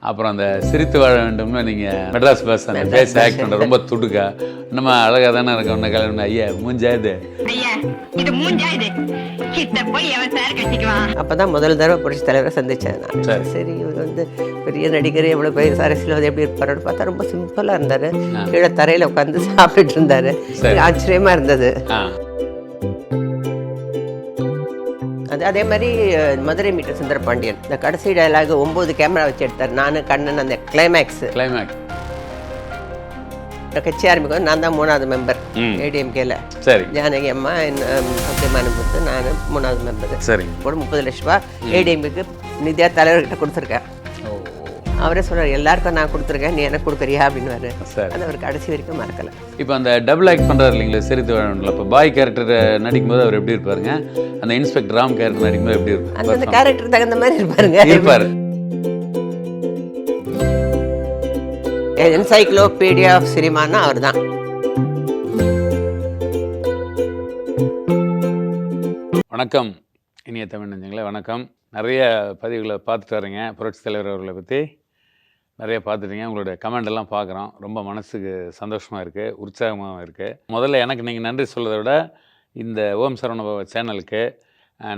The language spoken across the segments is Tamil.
அப்புறம் அந்த சிரித்து வாழ வேண்டும்னு நீங்கள் மெட்ராஸ் பஸ் அந்த ஃபேஸ் ஆக்ட் பண்ணுற ரொம்ப துடுக்கா நம்ம அழகாக தானே இருக்க ஒன்று கல்யாணம் ஐயா மூஞ்சா இது அப்பதான் முதல் தடவை புரட்சி தலைவரை சந்திச்சேன் நான். சரி இவர் வந்து பெரிய நடிகர் எவ்வளவு பெரிய அரசியல் எப்படி இருப்பாருன்னு பார்த்தா ரொம்ப சிம்பிளா இருந்தாரு. கீழே தரையில உட்காந்து சாப்பிட்டுட்டு இருந்தாரு. ஆச்சரியமா இருந்தது. அதே மாதிரி மதுரை மீட்டர் சுந்தர பாண்டியன் இந்த கடைசி டயலாக் 9 கேமரா வச்சு எடுத்தார். நான் கண்ணன் அந்த கிளைமேக்ஸ் கட்சி ஆரம்பிக்கும். நான் தான் 3வது மெம்பர் ஏடிஎம்கேல. ஜானகி அம்மா சத்தியமானபுரத்து நான் 3வது மெம்பர். சரி கூட 30 லட்ச ரூபா ஏடிஎம்கேக்கு நிதியா தலைவர்கிட்ட கொடுத்துருக்கேன். அவரே சொல்றாரு எல்லாருக்கும் நான் கொடுத்துருக்கேன், நீ எனக்கு கொடுக்குறியா அப்படின்னு. அது அவர் கடைசி வரைக்கும் மறக்கல. இப்போ அந்த டபுள் ஆக்ட் பண்ணுறாரு இல்லைங்களா சிரித்து வாழணும்ல, இப்போ பாய் கேரக்டர் நடிக்கும்போது அவர் எப்படி இருப்பாருங்க, அந்த இன்ஸ்பெக்டர் ராம் கேரக்டர் நடிக்கும்போது எப்படி இருப்பாரு? அந்த கேரக்டர் தகுந்த மாதிரி இருப்பாரு. என்சைக்ளோபீடியா ஆஃப் சினிமான்னா அவர் தான். வணக்கம் இனிய தமிழ் நெஞ்சங்களே, வணக்கம். நிறைய பதிவுகளை பார்த்துட்டு வரீங்க, புரட்சி தலைவர் அவர்களை பற்றி நிறைய பார்த்துட்டீங்க. உங்களுடைய கமெண்ட் எல்லாம் பார்க்குறோம், ரொம்ப மனசுக்கு சந்தோஷமாக இருக்குது, உற்சாகமாகவும் இருக்குது. முதல்ல எனக்கு நீங்கள் நன்றி சொல்வதை விட இந்த ஓம் சரவணபவ சேனலுக்கு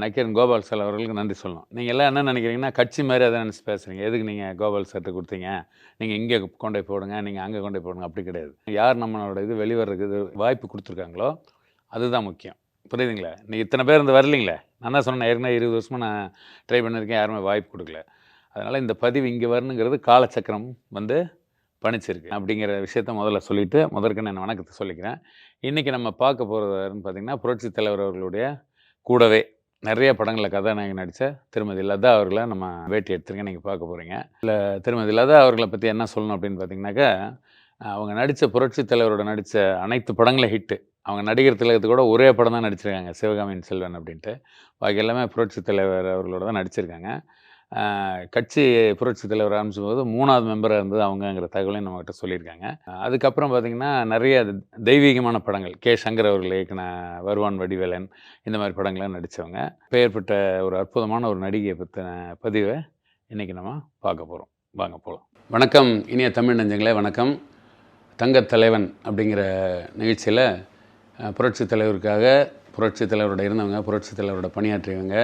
நக்கீரன் கோபால் சார் அவர்களுக்கு நன்றி சொல்லணும். நீங்கள் எல்லாம் என்ன நினைக்கிறீங்கன்னா கட்சி மாதிரி அதை நினச்சி பேசுகிறீங்க. எதுக்கு நீங்கள் கோபால் சார்ட்டு கொடுத்தீங்க, நீங்கள் இங்கே கொண்டு போய் போடுங்க, நீங்கள் அங்கே கொண்டு போய் போடுங்க, அப்படி கிடையாது. யார் நம்மளோட இது வெளிவரதுக்கு வாய்ப்பு கொடுத்துருக்காங்களோ அதுதான் முக்கியம். புரியுதுங்களா? நீங்கள் இத்தனை பேர் இருந்து வரலீங்களே, நான் தான் சொன்னேன் ஏற்கனவே 20 வருஷமாக நான் ட்ரை பண்ணியிருக்கேன், யாருமே வாய்ப்பு கொடுக்கல. அதனால் இந்த பதிவு இங்கே வரணுங்கிறது காலச்சக்கரம் வந்து பணிச்சிருக்கு அப்படிங்கிற விஷயத்த முதல்ல சொல்லிவிட்டு முதற்க நான் வணக்கத்தை சொல்லிக்கிறேன். இன்றைக்கி நம்ம பார்க்க போகிறதுன்னு பார்த்திங்கன்னா புரட்சி தலைவர் அவர்களுடைய கூடவே நிறைய படங்களில் கதாநாயகி நடித்த திருமதி லதா அவர்களை நம்ம பேட்டி எடுத்துருக்கேன், நீங்கள் பார்க்க போகிறீங்க. இல்லை திருமதி லதா அவர்களை பற்றி என்ன சொல்லணும் அப்படின்னு பார்த்திங்கனாக்கா, அவங்க நடித்த புரட்சி தலைவரோட நடித்த அனைத்து படங்களும் ஹிட்டு. அவங்க நடிகர் திலகத்து கூட ஒரே படம் தான் நடிச்சிருக்காங்க, சிவகாமியின் செல்வன் அப்படின்ட்டு. பாக்கி எல்லாமே புரட்சி தலைவர் அவர்களோட தான் நடிச்சிருக்காங்க. கட்சி புரட்சி தலைவர் ஆரம்பிச்சும்போது 3வது மெம்பராக இருந்தது அவங்கங்கிற தகவலையும் நம்மகிட்ட சொல்லியிருக்காங்க. அதுக்கப்புறம் பார்த்திங்கன்னா நிறைய தெய்வீகமான படங்கள், கே சங்கர் அவர்கள் இயக்குன வருவான் வடிவேலன் இந்த மாதிரி படங்கள்லாம் நடித்தவங்க. பெயர்பட்ட ஒரு அற்புதமான ஒரு நடிகையை பற்றின பதிவை இன்றைக்கி நம்ம பார்க்க போகிறோம். வாங்க போகலாம். வணக்கம் இனிய தமிழ் நெஞ்சங்களே, வணக்கம். தங்கத் தலைவன் அப்படிங்கிற நிகழ்ச்சியில் புரட்சி தலைவருக்காக புரட்சி தலைவரோட இருந்தவங்க, புரட்சி தலைவரோட பணியாற்றியவங்க,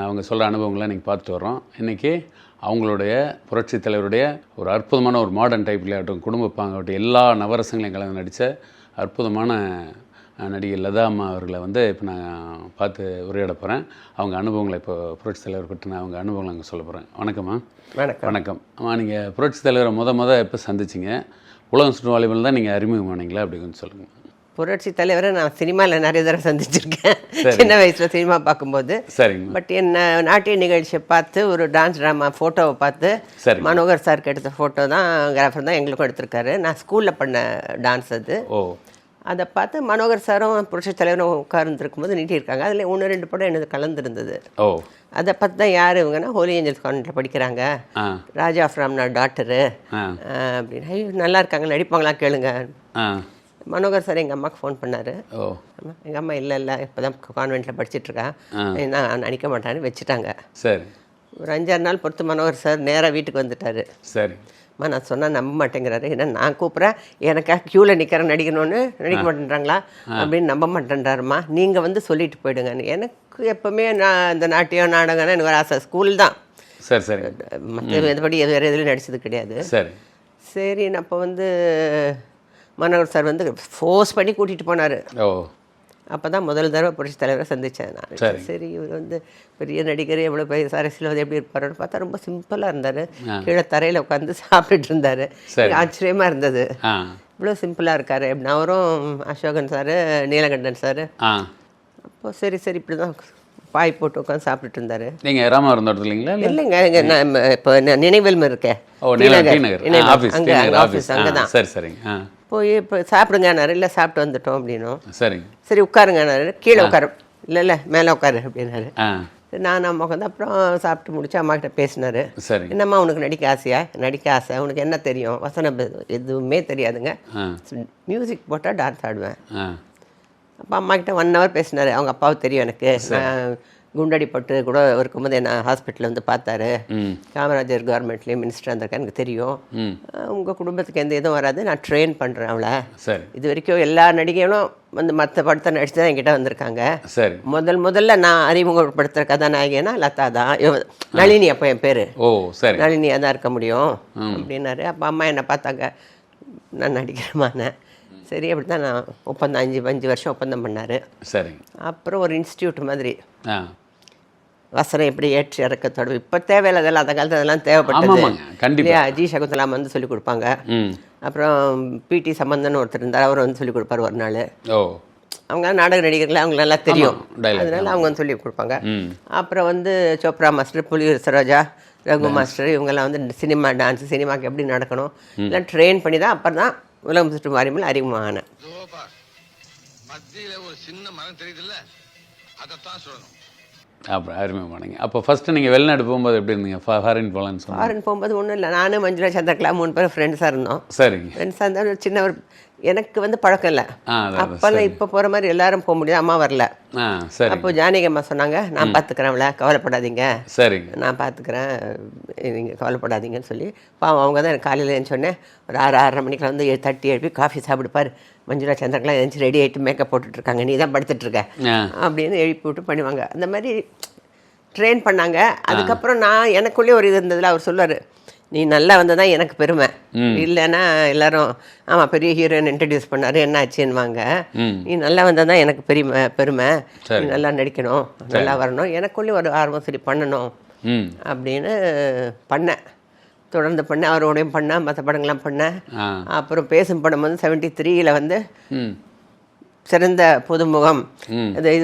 அவங்க சொல்கிற அனுபவங்களை நீங்கள் பார்த்துட்டு வரோம். இன்றைக்கி அவங்களுடைய புரட்சி தலைவருடைய ஒரு அற்புதமான ஒரு மாடர்ன் டைப்லேயே ஆகட்டும், குடும்பப்பாங்கட்டும், எல்லா நவரசங்களையும் கலந்து நடித்த அற்புதமான நடிகை லதா அம்மா அவர்களை வந்து இப்போ நான் பார்த்து உரையாட போகிறேன். அவங்க அனுபவங்களை இப்போ புரட்சி தலைவர் பற்றின அவங்க அனுபவங்களை அங்கே சொல்ல போகிறேன். வணக்கம்மா. வணக்கம். அம்மா, நீங்கள் புரட்சி தலைவரை எப்போ சந்திச்சிங்க? உலகம் சுற்று வாலிபல் தான் நீங்கள் அறிமுகமானீங்களா? அப்படி கொஞ்சம் சொல்லுங்கள். புரட்சி தலைவரை நான் சினிமாவில் நிறைய தடவை சந்திச்சிருக்கேன், சின்ன வயசில் சினிமா பார்க்கும்போது. சரிங்க. பட் என்ன நாட்டிய நிகழ்ச்சியை பார்த்து ஒரு டான்ஸ் ட்ராமா ஃபோட்டோவை பார்த்து மனோகர் சாருக்கு எடுத்த ஃபோட்டோ தான் கிராஃபர் தான் எங்களுக்கும் எடுத்திருக்காரு. நான் ஸ்கூலில் பண்ண டான்ஸ் அது. அதை பார்த்து மனோகர் சாரும் புரட்சி தலைவரும் உட்கார்ந்துருக்கும் போது நீட்டியிருக்காங்க. அதில் 1-2 படம் எனக்கு கலந்துருந்தது. அதை பார்த்து தான் யார் இவங்கன்னா ஹோலி ஏஞ்சல்ஸ் கான்வென்ட்டில் படிக்கிறாங்க, ராஜா ஃப்ரம் நான் டாக்டரு அப்படின்னு. ஐயோ நல்லா இருக்காங்க, நடிப்பாங்களா கேளுங்க. மனோகர் சார் எங்கள் அம்மாவுக்கு ஃபோன் பண்ணார். எங்கள் அம்மா இல்லை இப்போ தான் கான்வென்ட்டில் படிச்சுட்ருக்கேன், நான் நடிக்க மாட்டேன்னு வச்சுட்டாங்க. சரி. ஒரு 5-6 நாள் பொறுத்து மனோகர் சார் நேராக வீட்டுக்கு வந்துட்டார். சரி. அம்மா நான் சொன்னால் நம்ப மாட்டேங்கிறாரு. ஏன்னா நான் கூப்பிட்றேன், எனக்கா க்யூவில் நிற்கிறேன், நடிக்கணும்னு நடிக்க மாட்டேன்றாங்களா அப்படின்னு நம்ப மாட்டேன்றாருமா, நீங்கள் வந்து சொல்லிட்டு போயிடுங்கன்னு. எனக்கு எப்போவுமே நான் இந்த நாட்டியம் நாடகம்னா எனக்கு ஒரு ஆசை, ஸ்கூல் தான். சரி சரி. மற்ற எதுபடி வேறு எதுலையும் நடிச்சது கிடையாது. சரி சரி. அப்போ வந்து மனோகர் சார் வந்து ஃபோர்ஸ் பண்ணி கூட்டிகிட்டு போனார். அப்போ தான் முதல் தடவை புரட்சி தலைவரை சந்தித்தேன் நான். சரி இவர் வந்து பெரிய நடிகர் எவ்வளோ பெரிய அரசியல் எப்படி இருப்பாருன்னு பார்த்தா ரொம்ப சிம்பிளாக இருந்தார். கீழே தரையில் உட்காந்து சாப்பிட்டுட்டு இருந்தார். ஆச்சரியமாக இருந்தது, இவ்வளோ சிம்பிளாக இருக்கார் அப்படின்னு. அவரும் அசோகன் சார், நீலகண்டன் சார். அப்போது சரி இப்படி தான் பாய் போட்டு உட்காந்து சாப்பிட்டுட்டு இருந்தார். நீங்கள் ராமவரம் தோட்டத்துலீங்களா? இல்லைங்க, நான் இப்போ நினைவெல்ம இருக்கேன், அங்கே ஆஃபீஸ் அங்கே தான். சரி சரிங்க. போய் இப்போ சாப்பிடுங்கன்னாரு. இல்லை சாப்பிட்டு வந்துட்டோம் அப்படின்னும். சரிங்க. சரி உட்காருங்கன்னாரு. கீழே உட்காரு, இல்லை மேலே உட்காரு அப்படின்னாரு. நான் அம்மா உட்காந்து அப்புறம் சாப்பிட்டு முடிச்சு அம்மா கிட்ட பேசினாரு. சரி. என்னம்மா உனக்கு நடிக்க ஆசையா? நடிக்க ஆசை. உனக்கு என்ன தெரியும்? வசனம் எதுவுமே தெரியாதுங்க, மியூசிக் போட்டால் டான்ஸ் ஆடுவேன். அப்போ அம்மா கிட்ட 1 hour பேசினார். அவங்க அப்பாவுக்கு தெரியும் எனக்கு, நான் குண்டடிப்பட்டு கூட இருக்கும்போது என்ன ஹாஸ்பிட்டலில் வந்து பார்த்தாரு. காமராஜர் கவர்மெண்ட்லேயும் மினிஸ்டர் இருந்திருக்கா, எனக்கு தெரியும். உங்கள் குடும்பத்துக்கு எந்த இதுவும் வராது, நான் ட்ரெயின் பண்ணுறேன் அவளை. சரி. இது வரைக்கும் எல்லா நடிகைகளும் வந்து மற்ற படத்தை நடிச்சு தான் என்கிட்ட வந்திருக்காங்க. சரி. முதல்ல நான் அறிமுகப்படுத்துகிற கதாநாயகினா லதா தான். நளினி அப்போ என் பேர். ஓ சரி. நளினியாக தான் இருக்க முடியும் அப்படின்னாரு. அப்போ அம்மா என்னை பார்த்தாங்க, நான் நடிக்கிறேமானேன். சரி, அப்படி தான் நான் ஒப்பந்தம் 5 வருஷம் ஒப்பந்தம் பண்ணார். சரி. அப்புறம் ஒரு இன்ஸ்டியூட் மாதிரி வசனம் எப்படி ஏற்றி இறக்கத்தோடு இப்போ தேவையில்லை, அதெல்லாம் அந்த காலத்தில் அதெல்லாம் தேவைப்பட்டது இல்லையா. ஜி சகுந்தலாம் வந்து சொல்லிக் கொடுப்பாங்க. அப்புறம் பிடி சம்பந்தன் ஒருத்தர் இருந்தார், அவர் வந்து சொல்லிக் கொடுப்பார் ஒரு நாள். அவங்க நாடக நடிகர்கள், அவங்க நல்லா தெரியும், அதனால அவங்க வந்து சொல்லிக் கொடுப்பாங்க. அப்புறம் வந்து சோப்ரா மாஸ்டர், புலி சரோஜா, ரகு மாஸ்டர், இவங்கெல்லாம் வந்து சினிமா டான்ஸ், சினிமாவுக்கு எப்படி நடக்கணும் எல்லாம் ட்ரெயின் பண்ணி தான் அப்புறம் தான் உலகம் சுற்றும் வாரியமில் அறிமுகமானேன். மத்தியில் ஒரு சின்ன மரம் தெரியுதுல்ல, அதைத்தான் சொல்லணும். அப்புறம் அறிமுகமானீங்க. அப்போ ஃபஸ்ட்டு நீங்கள் வெளிநாடு போகும்போது எப்படி இருந்தீங்க? ஃபாரின் போகலான்னு சொன்னீங்க. ஃபாரின் போகும்போது ஒன்றும் இல்லை, நானும் மஞ்சுளா சந்திரகலா 3 பேரும் ஃப்ரெண்ட்ஸாக இருந்தோம். சரிங்க. ஃப்ரெண்ட்ஸாக இருந்தால் சின்ன ஒரு எனக்கு வந்து பழக்கம் இல்லை. அப்போல்லாம் இப்போ போகிற மாதிரி எல்லாரும் போக முடியாது, அம்மா வரல. அப்போ ஜானகி அம்மா சொன்னாங்க, நான் பார்த்துக்கிறேன்ல, கவலைப்படாதீங்க. சரிங்க. நான் பார்த்துக்கிறேன், நீங்கள் கவலைப்படாதீங்கன்னு சொல்லி பாவம் அவங்க தான் எனக்கு காலையில் எழுந்தோடனே ஒரு 6-6:30 மணிக்கெலாம் வந்து தட்டி எழுப்பி காஃபி சாப்பிடுப்பார். மஞ்சுளா சந்திரகலா எழுந்துச்சு ரெடி ஆகிட்டு மேக்கப் போட்டுட்ருக்காங்க, நீ தான் படுத்துட்ருக்க அப்படின்னு எழுப்பி விட்டு பண்ணுவாங்க. அந்த மாதிரி ட்ரெயின் பண்ணாங்க. அதுக்கப்புறம் நான் எனக்குள்ளேயே ஒரு இது இருந்ததில் அவர் சொல்லுவார், நீ நல்லா வந்ததான் எனக்கு பெருமை, இல்லைன்னா எல்லாரும் ஆமாம் பெரிய ஹீரோயின் இன்ட்ரடியூஸ் பண்ணார் என்ன ஆச்சுன்னுவாங்க. நீ நல்லா வந்ததான் எனக்கு பெருமை, நீ நல்லா நடிக்கணும், நல்லா வரணும். எனக்குள்ளேயே ஒரு ஆர்வம், சரி பண்ணணும் அப்படின்னு பண்ணேன். தொடர்ந்து பண்ணேன், அவரோடையும் பண்ணேன், மற்ற படங்கள்லாம் பண்ணேன். அப்புறம் பேசும் படம் வந்து 73 வந்து சிறந்த புதுமுகம், அது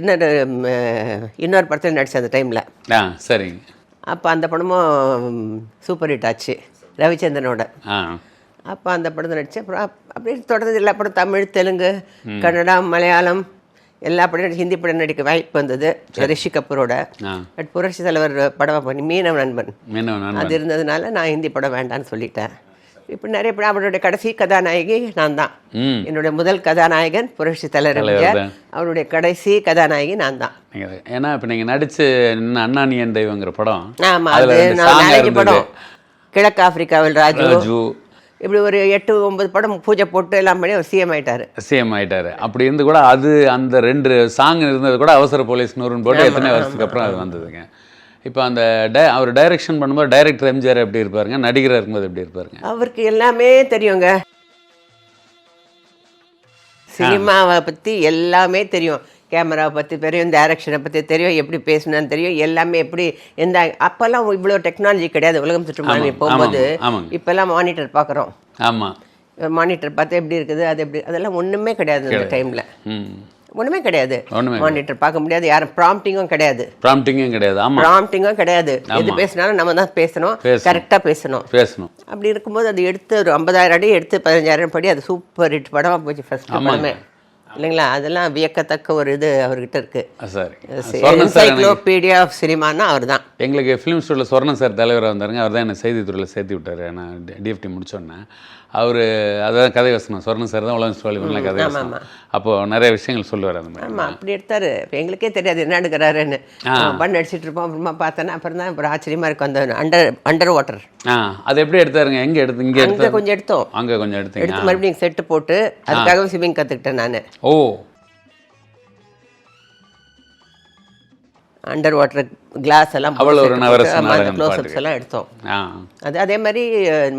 இன்னொரு படத்தில் நடித்தேன் அந்த டைமில். சரிங்க. அப்போ அந்த படமும் சூப்பர் ஹிட் ஆச்சு ரவிச்சந்திரனோட. அப்போ அந்த படத்தை நடித்தேன். அப்புறம் அப்படியே தொடர்ந்து எல்லா படம், தமிழ், தெலுங்கு, கன்னடா, மலையாளம் எல்லா படம், ஹிந்தி படம் நடிக்க வாய்ப்பு வந்தது ரிஷி கபூரோட. பட் புரட்சி தலைவர் படம் பண்ணி மீனவ நண்பன் அது இருந்ததுனால நான் ஹிந்தி படம் வேண்டான்னு சொல்லிட்டேன். இப்போ நிறைய படம், அவருடைய கடைசி கதாநாயகி நான் தான். என்னுடைய முதல் கதாநாயகன் புரட்சி தலைவர், அவருடைய கடைசி கதாநாயகி நான் தான். ஏன்னா இப்போ நீங்கள் நடிச்சு அண்ணாணியன் தெய்வங்கிற படம், ஆமாம், அது நான் நாளைக்கு படம், கிழக்கு ஆப்பிரிக்காவில் ராஜு, இப்படி ஒரு 8-9 படம் பூஜை போட்டு எல்லாம் பண்ணி அவர் சிஎம் ஆயிட்டாரு. அப்படி இருந்து கூட அது அந்த 2 சாங் இருந்தது கூட அவசர போலீஸ் 100 போட்டு எத்தனை வருஷத்துக்கு அப்புறம் அது வந்ததுங்க. இப்போ அந்த அவர் டைரக்ஷன் பண்ணும்போது டைரக்டர் எம்ஜிஆர் எப்படி இருப்பாருங்க, நடிகராக இருக்கும்போது எப்படி இருப்பாருங்க? அவருக்கு எல்லாமே தெரியுங்க, சினிமாவை பற்றி எல்லாமே தெரியும், கேமராவை பற்றி தெரியும், டைரக்ஷனை பற்றி தெரியும், எப்படி பேசணும்னு தெரியும், எல்லாமே எப்படி எந்த. அப்போல்லாம் இவ்வளோ டெக்னாலஜி கிடையாது உலகம் சுற்றுமானி போகும்போது. இப்போல்லாம் மானிட்டர் பார்க்குறோம். ஆமாம், மானிட்டர் பார்த்து எப்படி இருக்குது, அது எப்படி, அதெல்லாம் ஒன்றுமே கிடையாது அந்த டைமில். ஒன்றுமே கிடையாது, மானிட்டர் பார்க்க முடியாது, யாரும் ப்ராம்ப்டிங்கும் கிடையாது. எது பேசினாலும் நம்ம தான் பேசணும், கரெக்டாக பேசணும். அப்படி இருக்கும்போது அது எடுத்து ஒரு 50,000 அடி எடுத்து 15,000 படி அது சூப்பர் ஹிட் படமாக போச்சு ஃபர்ஸ்ட் படமே, இல்லைங்களா? அதெல்லாம் வியக்கத்தக்க ஒரு இது அவர்கிட்ட இருக்கு. என்சைக்ளோபீடியா ஆஃப் சினிமானா அவர் தான். எங்களுக்கு ஃபிலிம் ஸ்டூடியோவில் சொர்ணன் சார் தலைவராக வந்தாருங்க, அவர் தான் என்னை செய்தித்துறையில் சேர்த்து விட்டார். நான் டிஎஃப்டி முடிச்சோன்னே அவர் அதான் கதை வசனம், சொர்ணன் சார் தான் உலகம் ஸ்டோலிலாம் கதை வசனம். அப்போது நிறைய விஷயங்கள் சொல்லுவார் அந்த மாதிரி. ஆமாம், அப்படி எடுத்தார். இப்போ எங்களுக்கே தெரியாது என்ன எடுக்கிறாருன்னு, பண்ண அடிச்சுட்டு இருப்போம். அப்புறமா பார்த்தேன்னா அப்புறம் தான் அப்புறம் ஆச்சரியமாக இருக்கும் அந்த அண்டர் வாட்டர். அது எப்படி எடுத்தாருங்க? எங்கே எடுத்து? இங்கே கொஞ்சம் எடுத்தோம், அங்கே கொஞ்சம் எடுத்து மறுபடியும் செட்டு போட்டு அதுக்காக ஸ்விமிங் கற்றுக்கிட்டேன் நான். ஓ, அண்டர் வாட்டர் கிளாஸ் எல்லாம் க்ளோஸ்அப்ஸ் எல்லாம் எடுத்தோம். அது அதே மாதிரி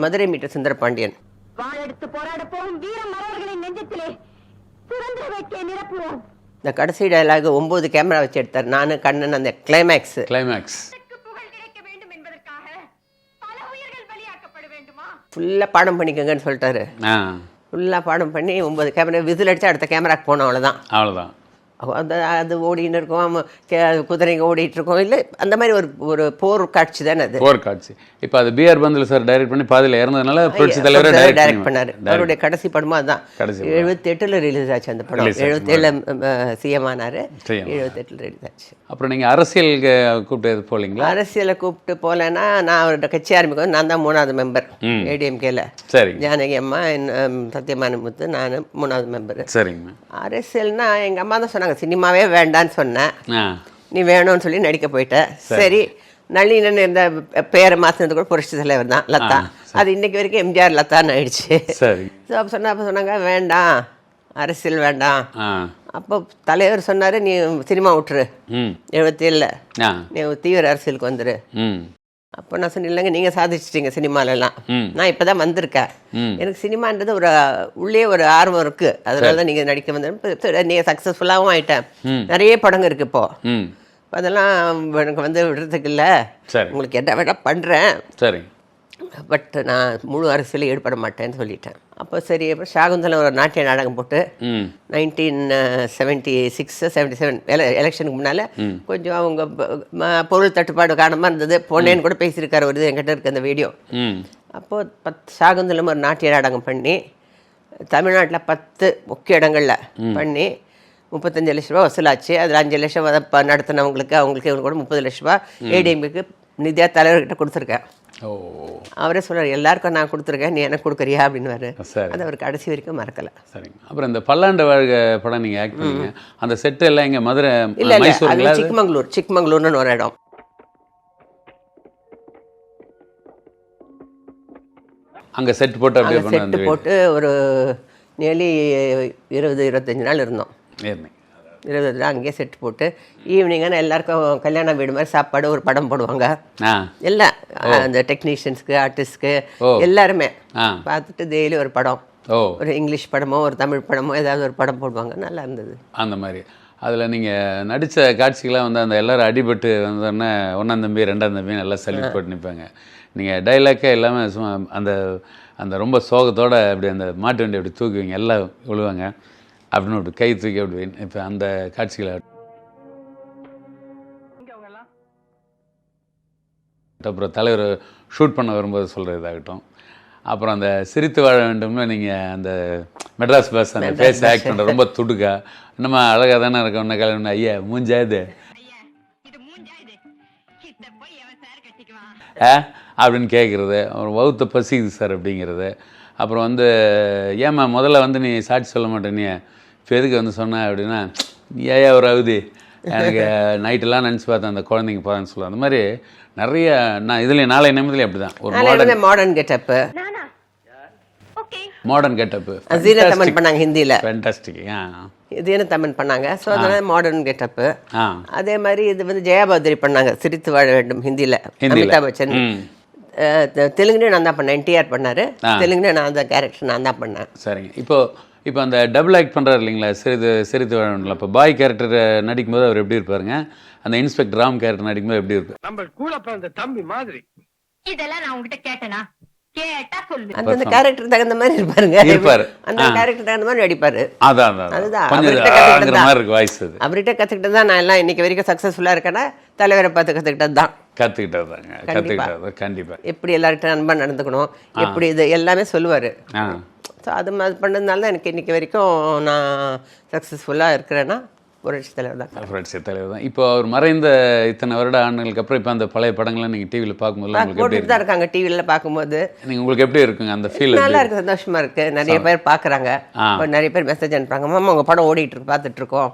மதுரை மீட்டர் சுந்தர பாண்டியன், இந்த கடைசி டயலாக் 9 கேமரா வச்சு எடுத்தார். நானு கண்ணன், அந்த கிளைமேக்ஸ் ஃபுல்லாக பாடம் பண்ணிக்கோங்கன்னு சொல்லிட்டாரு. ஃபுல்லாக பாடம் பண்ணி 9 கேமரா விசில் அடிச்சு அடுத்த கேமராக்கு போனோம். அவ்வளோதான். அது ஓடின்னு இருக்கும், குதிரைங்க ஓடிட்டு இருக்கோம். இல்லை அந்த மாதிரி ஒரு போர் காட்சி தானே அது. போர் காட்சி. இப்போ அது பிஆர் பந்துல சார் டைரக்ட் பண்ணி பாதியில் இறந்ததுனால புரட்சி தலைவர் டைரக்ட் பண்ணார். அவருடைய கடைசி படமா அதுதான். 78 ரிலீஸ் ஆச்சு அந்த படம். 77 சிஎம் ஆனார், 78 ரிலீஸ் ஆச்சு. அப்புறம் நீங்கள் அரசியலுக்கு கூப்பிட்டு போகலீங்களா? அரசியலை கூப்பிட்டு போகலன்னா நான் அவரோட கட்சி ஆரம்பிக்கும், நான் தான் 3வது மெம்பர் ஏடிஎம்கேல. சரி. ஜானகி அம்மா, சத்யமானமுத்து, நான் 3வது மெம்பர். சரிங்க. அரசியல்னா எங்கள் அம்மா தான் சொன்னாங்க, சினிமாவே வேண்டான்னு சொன்னேன். நீ வேணும்னு சொல்லி நடிக்க போயிட்ட. சரி, நளினன் இருந்த பேரை மாற்றினது கூட புரட்சி தலைவர் தான், லதா. அது இன்னைக்கு வரைக்கும் எம்ஜிஆர் லதான்னு ஆயிடுச்சு. சரி. ஸோ அப்போ சொன்னாங்க வேண்டாம், அரசியல் வேண்டாம். அப்போ தலைவர் சொன்னார், நீ சினிமா விட்டுரு, 77 நீ தீவிர அரசியலுக்கு வந்துரு. அப்போ நான் சொன்னேன், இல்லைங்க நீங்கள் சாதிச்சிட்டீங்க சினிமாலெல்லாம், நான் இப்போ தான் வந்திருக்கேன், எனக்கு சினிமான்றது ஒரு உள்ளே ஒரு ஆர்வம் இருக்குது, அதனால தான் நீங்கள் நடிக்க வந்து நீங்கள் சக்ஸஸ்ஃபுல்லாகவும் ஆகிட்டேன். நிறைய படங்கள் இருக்குது இப்போது, அதெல்லாம் எனக்கு வந்து விடுறதுக்கு இல்லை, உங்களுக்கு என்ன வேணால் பண்ணுறேன், சரி, பட் நான் முழு அரசியலில் ஈடுபட மாட்டேன்னு சொல்லிட்டேன். அப்போ சரி, அப்புறம் சாகுந்தலம் ஒரு நாட்டிய நாடகம் போட்டு 1976 77 எலெக்ஷனுக்கு முன்னால் கொஞ்சம் அவங்க பொருள் தட்டுப்பாடு காரணமாக இருந்தது. பொன்னேன்னு கூட பேசியிருக்காரு ஒரு இது, என்கிட்ட இருக்குது அந்த வீடியோ. அப்போது சாகுந்தலம் ஒரு நாட்டிய நாடகம் பண்ணி தமிழ்நாட்டில் 10 முக்கிய இடங்களில் பண்ணி 35 லட்ச ரூபா வசூலாச்சு. அதில் 5 லட்சம் நடத்தினவங்களுக்கு அவங்களுக்கு கூட 30 லட்ச ரூபா ஏடிஎம்க்கு நிதியா தலைவர்கிட்ட கொடுத்துருக்கேன். அவரே சொல்றாரு, எல்லாருக்கும் நான் கொடுத்துருக்கேன், நீ எனக்கு கொடுக்குறியா அப்படின்னு. அது அவர் கடைசி வரைக்கும் மறக்கல. சரிங்க. அப்புறம் இந்த பல்லாண்டு வாழ்க படம் நீங்க ஆக்ட் பண்ணீங்க, அந்த செட் எல்லாம் இங்க மதுரை இல்ல இல்ல, சிக்மங்களூர்னு ஒரு இடம். அங்க செட் போட்டு அப்படியே செட் போட்டு ஒரு நியர்லி 20-25 நாள் இருந்தோம். 20 நாள் அங்கேயே செட் போட்டு ஈவினிங்கான எல்லாருக்கும் கல்யாண வீடு மாதிரி சாப்பாடு, ஒரு படம் போடுவாங்க. எல்லாம் அந்த டெக்னீஷியன்ஸ்க்கு, ஆர்டிஸ்ட்க்கு எல்லாருமே பார்த்துட்டு டெய்லி ஒரு படம், ஒரு இங்கிலீஷ் படமோ ஒரு தமிழ் படமோ ஏதாவது ஒரு படம் போடுவாங்க. நல்லா இருந்தது. அந்த மாதிரி அதில் நீங்கள் நடித்த காட்சிகளாக வந்து அந்த எல்லோரும் அடிபட்டு வந்தோடனே 1ஆம் தம்பி 2ஆம் தம்பி நல்லா சல்யூட் போட்டு நிற்பாங்க. நீங்கள் டைலாக்கே எல்லாமே சும்மா அந்த அந்த ரொம்ப சோகத்தோடு அப்படி அந்த மாட்டு வண்டி அப்படி தூக்குவீங்க, எல்லாம் விழுவாங்க அப்படின்னு அப்படி கை தூக்கி அப்படி. இப்போ அந்த காட்சிகளை அப்புறம் தலைவர் ஷூட் பண்ண வரும்போது சொல்கிறதாகட்டும், அப்புறம் அந்த சிரித்து வாழ வேண்டும்னு நீங்கள் அந்த மெட்ராஸ் பஸ் அந்த ஃபேஸ் ஆக்ட் பண்ணுற ரொம்ப துடுக்கா, இன்னும் அழகாக தானே இருக்க ஒன்று கல்யாணம், ஐயா மூஞ்சாது அப்படின்னு கேட்குறது, அப்புறம் வவுத்த பசிக்குது சார் அப்படிங்கிறது. அப்புறம் வந்து ஏம்மா முதல்ல வந்து நீ சாட்சி சொல்ல மாட்டேன், இப்போ எதுக்கு வந்து சொன்ன அப்படின்னா, நீ ஏயா ஒரு அவதி எனக்கு நைட்டெல்லாம் நினச்சி பார்த்தேன் அந்த குழந்தைங்க போதான்னு சொல்லுவேன். அந்த மாதிரி நிறைய நான் இதில் நாளை நிமிடத்துலேயும் அப்படி தான் ஒரு modern getup, modern getup Tamil பண்ணாங்க ஹிந்தியில், ஃபேண்டாஸ்டிக். இது தமிழ் பண்ணாங்க. ஸோ அதனால் மாடர்ன் கெட்டப்பு. அதே மாதிரி இது வந்து ஜெயாபாத்ரி பண்ணாங்க சிரித்து வாழ வேண்டும் ஹிந்தியில், அமிதாப் பச்சன். தெலுங்குலேயும் நான் தான் பண்ணேன், என்டிஆர் பண்ணார். தெலுங்குலேயும் நான் அந்த கேரக்டர் நான் தான் பண்ணேன். சரிங்க. இப்போ அந்த டபுள் ஆக்ட் பண்ணுறாரு இல்லைங்களா, சிரித்து வாழணும்ல, இப்போ பாய் கேரக்டர் நடிக்கும்போது அவர் எப்படி இருப்பாருங்க, அந்த இன்ஸ்பெக்டர் ராம் கேரக்டர் நடிக்கும்போது எப்படி இருப்பார்? நம்ம கூட பிறந்த தம்பி மாதிரி. இதெல்லாம் நான் உங்ககிட்ட கேட்டேனா? கேட்டா சொல்லு. அந்த கேரக்டர் தகுந்த மாதிரி இருப்பாருங்க, அந்த கேரக்டர் தகுந்த மாதிரி நடிப்பாரு. அதுதான் அவர்கிட்ட கற்றுக்கிட்டு தான் நான் எல்லாம் இன்னைக்கு வரைக்கும் சக்ஸஸ்ஃபுல்லாக இருக்கேன்னா தலைவரை பார்த்து கற்றுக்கிட்டது தான். கற்றுக்கிட்டது கண்டிப்பாக. எப்படி எல்லார்கிட்ட நண்பா நடந்துக்கணும், எப்படி இது எல்லாமே சொல்லுவார். ஸோ அது மாதிரி பண்ணதுனால தான் எனக்கு இன்றைக்கி வரைக்கும் நான் சக்ஸஸ்ஃபுல்லாக இருக்கிறேன்னா புரட்சி தலைவர் தான். இப்போ அவர் மறைந்த இத்தனை வருட ஆண்டுகளுக்கு அப்புறம் இப்போ அந்த பழைய படங்கள்லாம் நீங்கள் டிவியில் பார்க்கும்போது போட்டுட்டு தான் இருக்காங்க. டிவியில் பார்க்கும்போது உங்களுக்கு எப்படி இருக்குங்க அந்த ஃபீல்? நல்லா இருக்குது, சந்தோஷமாக இருக்குது. நிறைய பேர் பார்க்குறாங்க, நிறைய பேர் மெசேஜ் அனுப்புறாங்க, மாமா உங்கள் படம் ஓடிட்டு இருக்கு பார்த்துட்டு இருக்கோம்.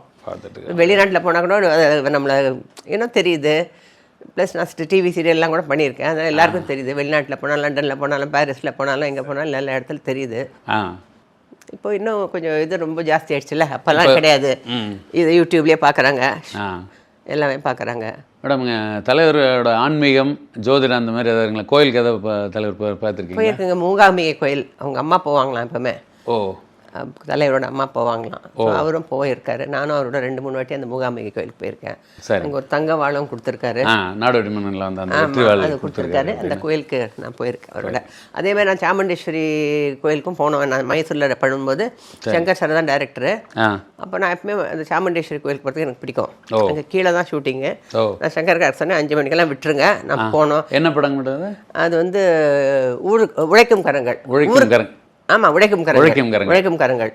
வெளிநாட்டில் போனால் கூட நம்மளை இன்னும் தெரியுது. ப்ளஸ் நான் டிவி சீரியல்லாம் கூட பண்ணியிருக்கேன், அதனால் எல்லாருக்கும் தெரியுது. வெளிநாட்டில் போனாலும், லண்டனில் போனாலும், பாரிஸில் போனாலும், எங்கே போனாலும் எல்லா இடத்துல தெரியுது. இப்போ இன்னும் கொஞ்சம் இது ரொம்ப ஜாஸ்தி ஆயிடுச்சுல்ல, அப்போல்லாம் கிடையாது. இது யூடியூப்லேயே பார்க்குறாங்க, எல்லாமே பார்க்குறாங்க. மேடம்ங்க தலைவரோட ஆன்மீகம் ஜோதிடம் அந்த மாதிரி ஏதாவது கோயில் கதை தலைவர் பார்த்துருக்கீங்க? போயிருக்குங்க. மூகாம்பிகை கோயில் அவங்க அம்மா போவாங்களாம் எப்பவுமே. தலைவரோட அம்மா போவாங்களாம். அவரும் போயிருக்காரு. நானும் அவரோட 2-3 வாட்டி அந்த மூகாம்பிகை கோயிலுக்கு போயிருக்கேன். அங்கே ஒரு தங்க வாழம் கொடுத்துருக்காரு, அது கொடுத்துருக்காரு. அந்த கோயிலுக்கு நான் போயிருக்கேன் அவரோட. அதே மாதிரி நான் சாமுண்டேஸ்வரி கோயிலுக்கும் போனேன். நான் மைசூரில் பண்ணும்போது சங்கர் சார் தான் டைரக்டரு. அப்போ நான் எப்பவுமே அந்த சாமுண்டேஸ்வரி கோயிலுக்கு போகிறதுக்கு எனக்கு பிடிக்கும். அங்கே கீழே தான் ஷூட்டிங்கு. நான் சங்கர் கார் சொன்னேன் 5 மணிக்கெல்லாம் விட்டுருங்க, நான் போனோம். என்ன படம்? அது வந்து உழைக்கும் கரங்கள். ஆமாம், உழைக்கும் கரங்கள்.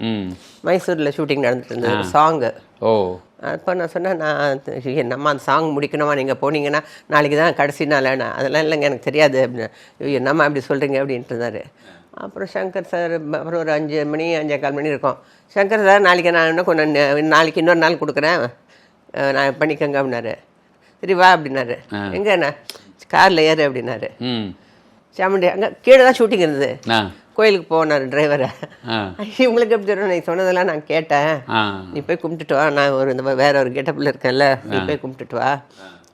மைசூரில் ஷூட்டிங் நடந்துட்டு இருந்தது சாங்கு. அப்போ நான் சொன்னேன், நம்ம அந்த சாங் முடிக்கணுமா, நீங்கள் போனீங்கன்னா நாளைக்கு தான் கடைசி நாள். அதெல்லாம் இல்லைங்க எனக்கு தெரியாது அப்படின்னு. என்னம்மா அப்படி சொல்கிறீங்க அப்படின்ட்டு இருந்தார். அப்புறம் சங்கர் சார் அப்புறம் ஒரு 5 மணி 5:15 மணி இருக்கும். சங்கர் சார் நாளைக்கு நான் இன்னும் நாளைக்கு இன்னொரு நாள் கொடுக்குறேன், நான் பண்ணிக்கங்க அப்படின்னாரு. சரி வா அப்படின்னாரு. எங்கண்ணா? காரில் ஏறு அப்படின்னாரு. ம் சாமுண்டி அங்கே கீழே தான் ஷூட்டிங் இருந்தது. ஆ கோயிலுக்கு போனார் டிரைவரை. ஆ இவங்களுக்கு எப்படி தெரியும்? நீ சொன்னதெல்லாம் நான் கேட்டேன். ஆ நீ போய் கும்பிட்டுட்டு வா, நான் ஒரு இந்த வேற ஒரு கெட்டப்பில் இருக்கேன்ல, நீ போய் கும்பிட்டுட்டு வா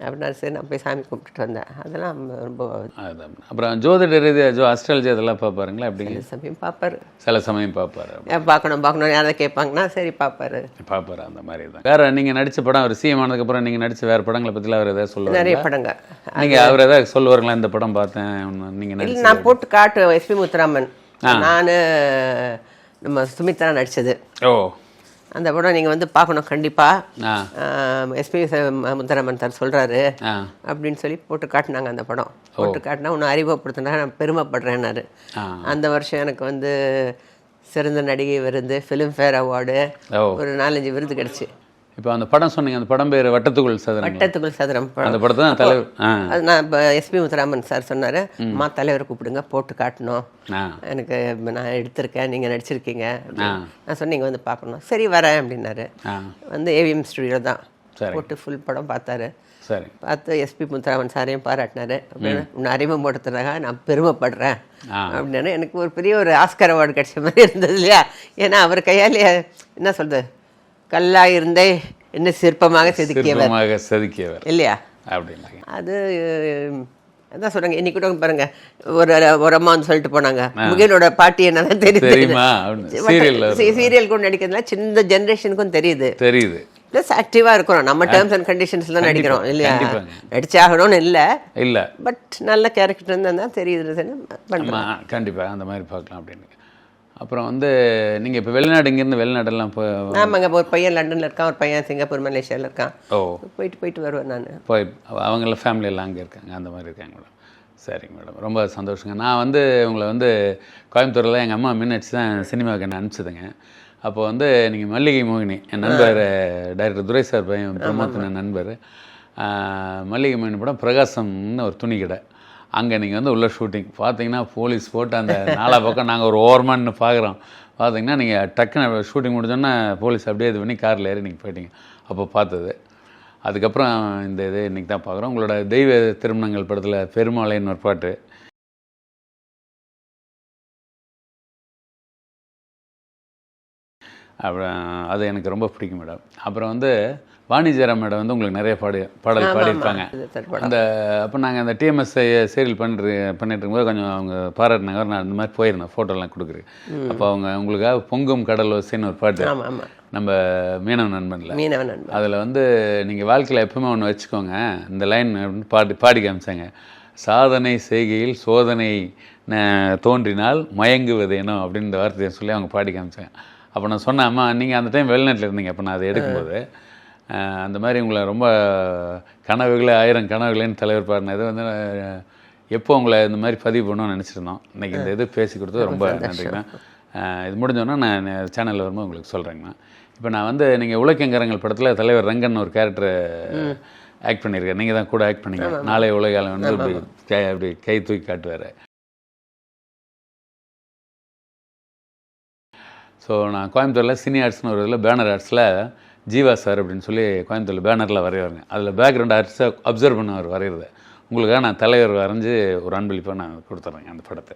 அப்படின்னா. சரி நான் போய் சாமி கும்பிட்டுட்டு வந்தேன். அதெல்லாம் ரொம்ப அதான். அப்புறம் ஜோதிட ரீதியாக அஸ்ட்ராலஜி அதெல்லாம் பார்ப்பாருங்களா? அப்படிங்க சில சமயம் பார்ப்பாரு. சில சமயம் பார்ப்பாரு. பார்க்கணும் யாராவது கேட்பாங்கன்னா சரி பார்ப்பாரு. அந்த மாதிரி தான். வேற நீங்கள் நடித்த படம் அவர் சிஎம் ஆனதுக்கப்புறம் நீங்கள் நடித்த வேறு படங்களை பற்றிலாம் அவர் எதாவது சொல்லுவார்? நிறைய படங்க. நீங்கள் அவர் எதாவது சொல்லுவாருங்களா? இந்த படம் பார்த்தேன் நீங்கள் நடிச்சு? நான் போட்டு காட்டுவேன். எஸ்பி முத்துராமன், நான், நம்ம சுமித்ரா நடித்தது. ஓ அந்த படம் நீங்கள் வந்து பார்க்கணும் கண்டிப்பாக. எஸ்பி முத்துராமன் சார் சொல்கிறாரு அப்படின்னு சொல்லி போட்டு காட்டினாங்க. அந்த படம் போட்டு காட்டினா ஒன்று அறிமுகப்படுத்தினா நான் பெருமைப்படுறேன்னாரு. அந்த வருஷம் எனக்கு வந்து சிறந்த நடிகை விருது, ஃபிலிம்ஃபேர் அவார்டு, ஒரு 4-5 விருது கிடச்சி. இப்போ அந்த படம் சொன்னீங்க, அந்த படம் பேர் வட்டத்துக்குள் சதுரம். வட்டத்துக்குள் சதுரம். அந்த படத்தை தான் தலைவர் அது நான் இப்போ எஸ்பி முத்துராமன் சார் சொன்னார், அம்மா தலைவரை கூப்பிடுங்க போட்டு காட்டணும், எனக்கு நான் எடுத்திருக்கேன், நீங்கள் நடிச்சிருக்கீங்க. நான் சொன்னீங்க வந்து பார்க்கணும். சரி வரேன் அப்படின்னாரு. வந்து ஏவிஎம் ஸ்டுடியோ தான் போட்டு ஃபுல் படம் பார்த்தாரு. சரி பார்த்து எஸ்பி முத்துராமன் சாரையும் பாராட்டினாரு. உன்னை அறிமுகப்படுத்துறதாக நான் பெருமைப்படுறேன் அப்படின்னு. எனக்கு ஒரு பெரிய ஒரு ஆஸ்கர் அவார்டு கிடைச்ச மாதிரி இருந்தது இல்லையா? ஏன்னா அவர் கையாலே என்ன சொல்றது, கல்லா இருந்தே என்ன சிற்பமாக செதுக்கியவர் இல்லையா அப்படின்னு. அது அதான் சொல்றாங்க. இன்னைக்கு கூட பாருங்க, ஒரு அம்மா வந்து சொல்லிட்டு போனாங்க, முகிலோட பாட்டி என்னதான் தெரியுமா, சீரியல் கூட நடிக்கிறதுல சின்ன ஜென்ரேஷனுக்கும் தெரியுது. ப்ளஸ் ஆக்டிவாக இருக்கிறோம். நம்ம டேர்ம்ஸ் அண்ட் கண்டிஷன்ஸ் தான் நடிக்கிறோம் இல்லையா? நடிச்சாகணும்னு இல்லை, பட் நல்ல கேரக்டர் இருந்தால் தான் தெரியுது. கண்டிப்பாக அந்த மாதிரி பார்க்கலாம் அப்படின்னு. அப்புறம் வந்து நீங்கள் இப்போ வெளிநாடு, இங்கேருந்து வெளிநாடெல்லாம் ஆமாங்க. ஒரு பையன் லண்டனில் இருக்கான், ஒரு பையன் சிங்கப்பூர், மலேசியாவில் இருக்கான். போயிட்டு வருவேன் நான். அவங்கள ஃபேமிலி எல்லாம் அங்கே இருக்காங்க, அந்த மாதிரி இருக்காங்க மேடம். சரிங்க மேடம், ரொம்ப சந்தோஷங்க. நான் வந்து உங்களை வந்து கோயம்புத்தூரில் எங்கள் அம்மா மின்னடிச்சு தான் சினிமாவுக்கு என்ன அனுப்பிச்சதுங்க. அப்போ வந்து நீங்கள் மல்லிகை மோகினி, என் நண்பர் டைரக்டர் துரை சார் பையன் பிரமோத்தின நண்பர், மல்லிகை மோகினி படம் பிரகாசம்னு ஒரு துணி கடை, அங்கே நீங்கள் வந்து உள்ள ஷூட்டிங் பார்த்தீங்கன்னா போலீஸ் போட்டு அந்த 4 பக்கம் நாங்கள் ஒரு ஓரமானு பார்க்குறோம். பார்த்தீங்கன்னா நீங்கள் டக்குன்னு ஷூட்டிங் முடிஞ்சோன்னா போலீஸ் அப்படியே இது பண்ணி காரில் ஏறி நீங்கள் போயிட்டீங்க. அப்போ பார்த்தது. அதுக்கப்புறம் இந்த இது இன்றைக்கி தான் பார்க்குறோம். உங்களோட தெய்வ திருமணங்கள் படத்தில் பெருமாளைன்னு ஒரு பாட்டு, அப்புறம் அது எனக்கு ரொம்ப பிடிக்கும் மேடம். அப்புறம் வந்து வாணி ஜெயராம் மேடம் வந்து உங்களுக்கு நிறைய பாடல் பாடியிருப்பாங்க. அந்த அப்போ நாங்கள் அந்த டிஎம்எஸ் சீரியல் பண்ணிட்டு இருக்கும்போது கொஞ்சம் அவங்க பாராட்டினாங்க. நான் அந்த மாதிரி போயிருந்தேன், ஃபோட்டோலாம் கொடுக்குறேன். அப்போ அவங்க உங்களுக்காக பொங்கும் கடல் ஓசைன்னு ஒரு பாட்டு, நம்ம மீனவ நண்பனில், அதில் வந்து நீங்கள் வாழ்க்கையில் எப்பவுமே ஒன்று வச்சுக்கோங்க, இந்த லைன் அப்படின்னு பாடி காமிச்சாங்க. சாதனை செய்கையில் சோதனை தோன்றினால் மயங்குவதேனோ அப்படின்ற வார்த்தையை சொல்லி அவங்க பாடி காமிச்சாங்க. அப்போ நான் சொன்னேன், அம்மா நீங்கள் அந்த டைம் வெளிநாட்டில் இருந்தீங்க, அப்போ நான் அதை எடுக்கும்போது அந்த மாதிரி உங்களை ரொம்ப கனவுகளே 1000 கனவுகளேன்னு தலைவர் பாடினது வந்து எப்போ உங்களை இந்த மாதிரி பதிவு பண்ணணும்னு நினச்சிருந்தோம். இன்றைக்கி இந்த இது பேசி கொடுத்தது ரொம்ப நன்றிங்கண்ணா. இது முடிஞ்சோன்னா நான் சேனலில் வரும்போது உங்களுக்கு சொல்கிறேங்கண்ணா. இப்போ நான் வந்து நீங்கள் உலகங்கரங்கள் படத்தில் தலைவர் ரங்கன் ஒரு கேரக்டர் ஆக்ட் பண்ணியிருக்கேன். நீங்கள் தான் கூட ஆக்ட் பண்ணீங்க. நாளை உலகாலம் வந்து அப்படி கை தூக்கி காட்டுவார். ஸோ நான் கோயம்புத்தூரில் சினி ஆர்ட்ஸ்னு ஒரு இதில் பேனர் ஆர்ட்ஸில் ஜீவா சார் அப்படின்னு சொல்லி கோயம்புத்தூரில் பேனரில் வரைவாருங்க. அதில் பேக்ரவுண்ட் ஆர்ட்ஸை அப்சர்வ் பண்ண அவர் வரைகிறது. உங்களுக்காக நான் தலைவர் வரைஞ்சி ஒரு அன்பளிப்பாக நான் கொடுத்துட்றேங்க அந்த படத்தை.